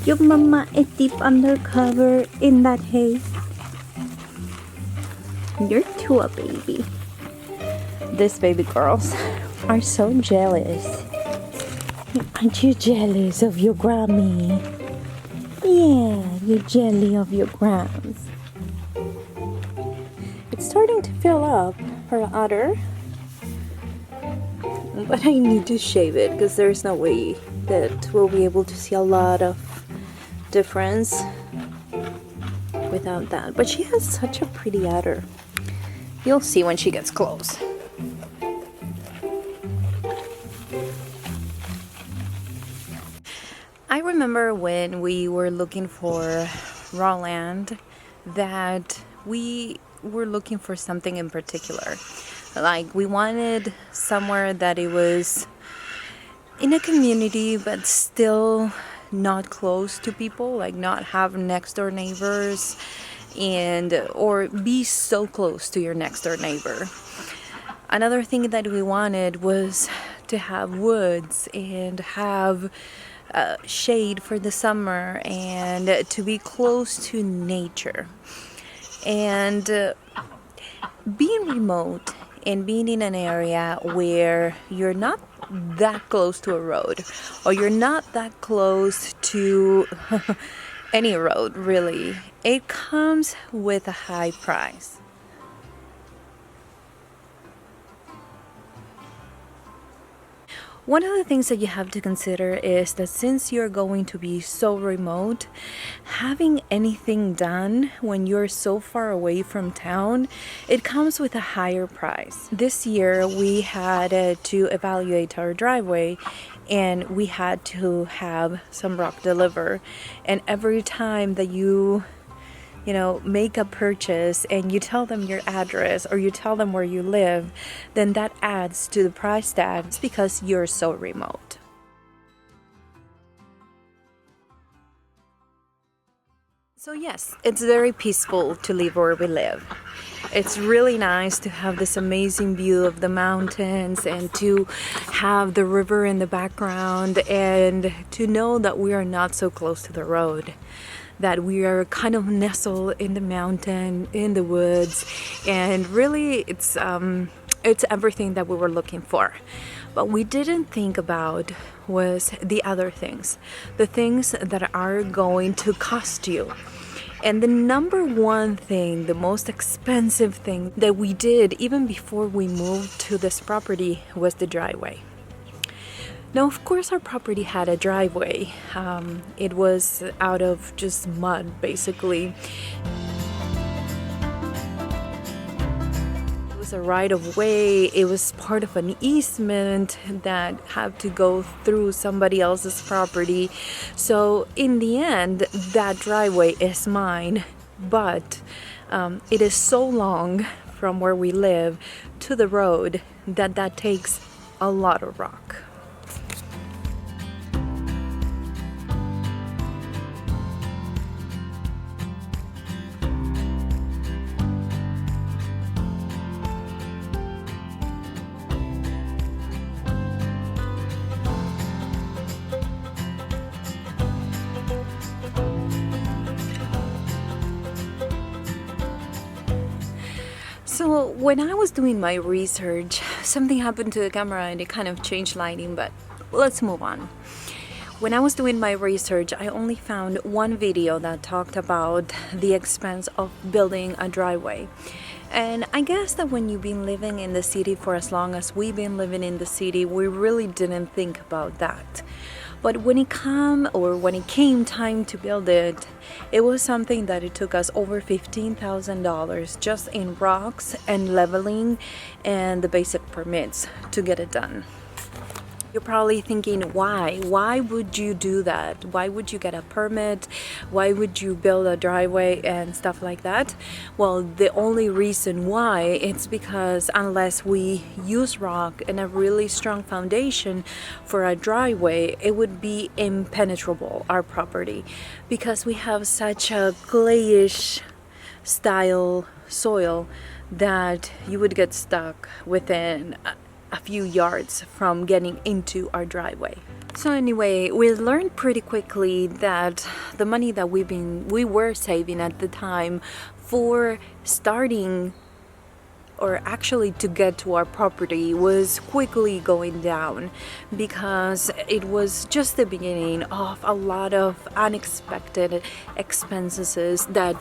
Your mama is deep undercover in that hay. You're too a baby. These baby girls are so jealous. Aren't you jealous of your Grammy? Yeah, you're jelly of your grams. It's starting to fill up her udder, but I need to shave it because there's no way that we'll be able to see a lot of difference without that. But she has such a pretty udder. You'll see when she gets close. I remember when we were looking for raw land that we were looking for something in particular. Like we wanted somewhere that it was in a community but still not close to people, like not have next door neighbors and or be so close to your next door neighbor. Another thing that we wanted was to have woods and have shade for the summer and to be close to nature. And being remote and being in an area where you're not that close to a road or you're not that close to any road really, it comes with a high price. One of the things that you have to consider is that since you're going to be so remote, having anything done when you're so far away from town, it comes with a higher price. This year we had to evaluate our driveway and we had to have some rock delivered. And every time that you make a purchase and you tell them your address or you tell them where you live, then that adds to the price tag because you're so remote. So yes, it's very peaceful to live where we live. It's really nice to have this amazing view of the mountains and to have the river in the background and to know that we are not so close to the road, that we are kind of nestled in the mountain, in the woods, and really it's everything that we were looking for. But we didn't think about was the other things, the things that are going to cost you. And the number one thing, the most expensive thing that we did even before we moved to this property was the driveway. Now, of course, our property had a driveway. It was out of just mud, basically. It was a right-of-way. It was part of an easement that had to go through somebody else's property. So, in the end, that driveway is mine. But it is so long from where we live to the road that takes a lot of rock. So when I was doing my research, something happened to the camera and it kind of changed lighting, but let's move on. When I was doing my research, I only found one video that talked about the expense of building a driveway. And I guess that when you've been living in the city for as long as we've been living in the city, we really didn't think about that. But when it came time to build it, it was something that it took us over $15,000 just in rocks and leveling and the basic permits to get it done. You're probably thinking, why? Why would you do that? Why would you get a permit? Why would you build a driveway and stuff like that? Well, the only reason why it's because unless we use rock and a really strong foundation for a driveway, it would be impenetrable, our property, because we have such a clayish style soil that you would get stuck within a few yards from getting into our driveway. So anyway, we learned pretty quickly that the money that we were saving at the time for starting, or actually to get to our property, was quickly going down, because it was just the beginning of a lot of unexpected expenses that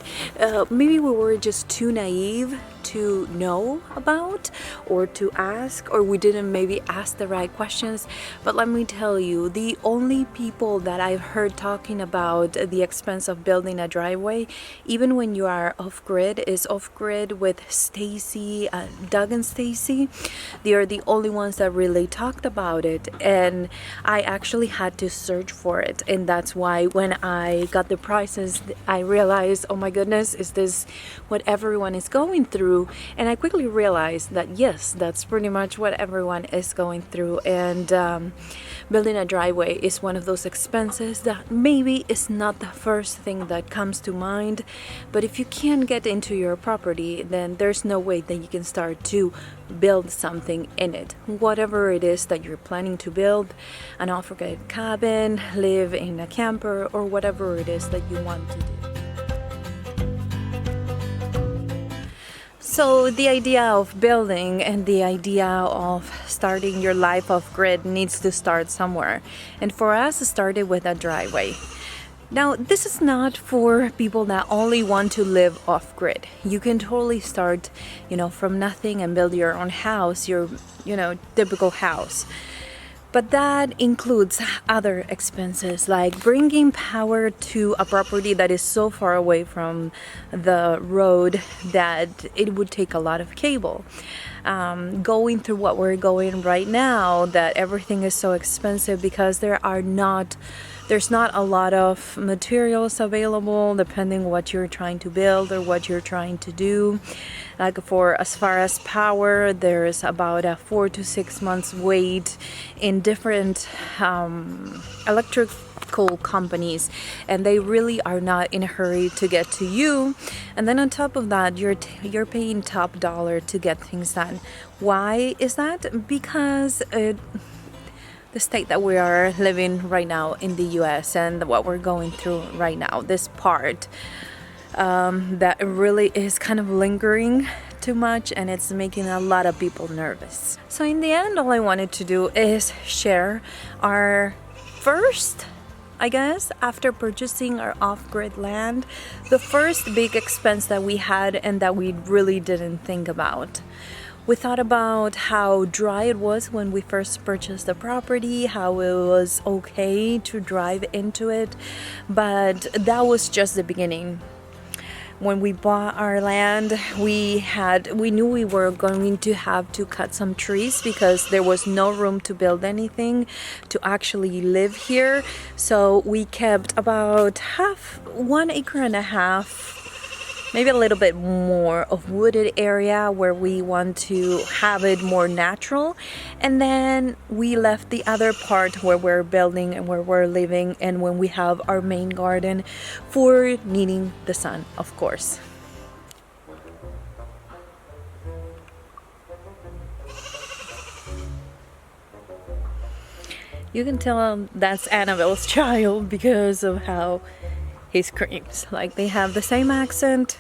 maybe we were just too naive to know about or to ask, or we didn't maybe ask the right questions. But let me tell you, the only people that I've heard talking about the expense of building a driveway, even when you are off-grid, is off-grid with Stacy, Doug and Stacy. They are the only ones that really talked about it, and I actually had to search for it. And that's why when I got the prices, I realized, oh my goodness, is this what everyone is going through? And I quickly realized that yes, that's pretty much what everyone is going through. And building a driveway is one of those expenses that maybe is not the first thing that comes to mind, but if you can't get into your property, then there's no way that you can start to build something in it. Whatever it is that you're planning to build, an off-grid cabin, live in a camper, or whatever it is that you want to do. So the idea of building and the idea of starting your life off-grid needs to start somewhere. And for us, it started with a driveway. Now, this is not for people that only want to live off-grid. You can totally start, from nothing and build your own house, your, typical house. But that includes other expenses, like bringing power to a property that is so far away from the road that it would take a lot of cable. Going through what we're going right now, that everything is so expensive because there's not a lot of materials available, depending what you're trying to build or what you're trying to do. Like for as far as power, there's about a 4 to 6 months wait in different electrical companies, and they really are not in a hurry to get to you. And then on top of that, you're paying top dollar to get things done. Why is that? Because the state that we are living right now in the US and what we're going through right now, this part that really is kind of lingering too much, and it's making a lot of people nervous. So in the end, all I wanted to do is share our first, I guess, after purchasing our off-grid land, the first big expense that we had and that we really didn't think about. We thought about how dry it was when we first purchased the property, how it was okay to drive into it, but that was just the beginning. When we bought our land, we knew we were going to have to cut some trees because there was no room to build anything, to actually live here. So we kept about 1.5 acres, maybe a little bit more of wooded area where we want to have it more natural. And then we left the other part where we're building and where we're living, and when we have our main garden for needing the sun, of course. You can tell that's Annabelle's child because of how he screams. Like, they have the same accent,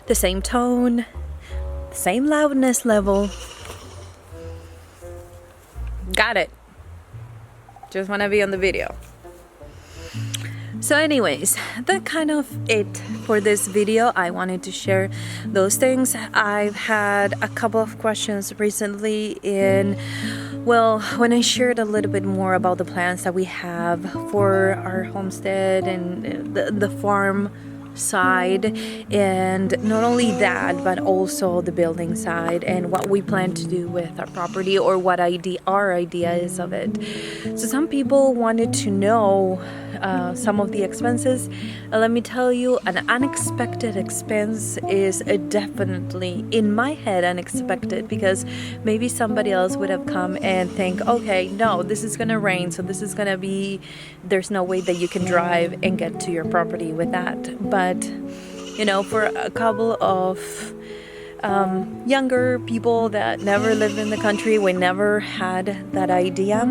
the same tone, the same loudness level. Got it. Just want to be on the video. So anyways, that kind of it for this video. I wanted to share those things. I've had a couple of questions recently when I shared a little bit more about the plans that we have for our homestead and the farm side, and not only that, but also the building side and what we plan to do with our property, or what our idea is of it. So some people wanted to know some of the expenses. Let me tell you, an unexpected expense is definitely, in my head, unexpected, because maybe somebody else would have come and think, okay, no, this is gonna rain, so this is gonna be, there's no way that you can drive and get to your property with that. But for a couple of younger people that never lived in the country, we never had that idea.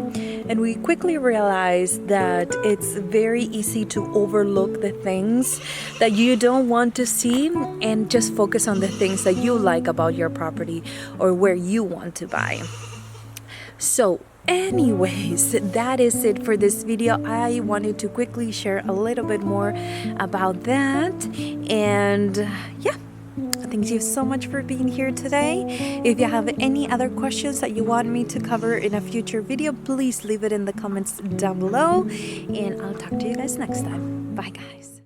And we quickly realized that it's very easy to overlook the things that you don't want to see and just focus on the things that you like about your property or where you want to buy. So anyways, that is it for this video. I wanted to quickly share a little bit more about that. And yeah, thank you so much for being here today. If you have any other questions that you want me to cover in a future video, please leave it in the comments down below. And I'll talk to you guys next time. Bye guys.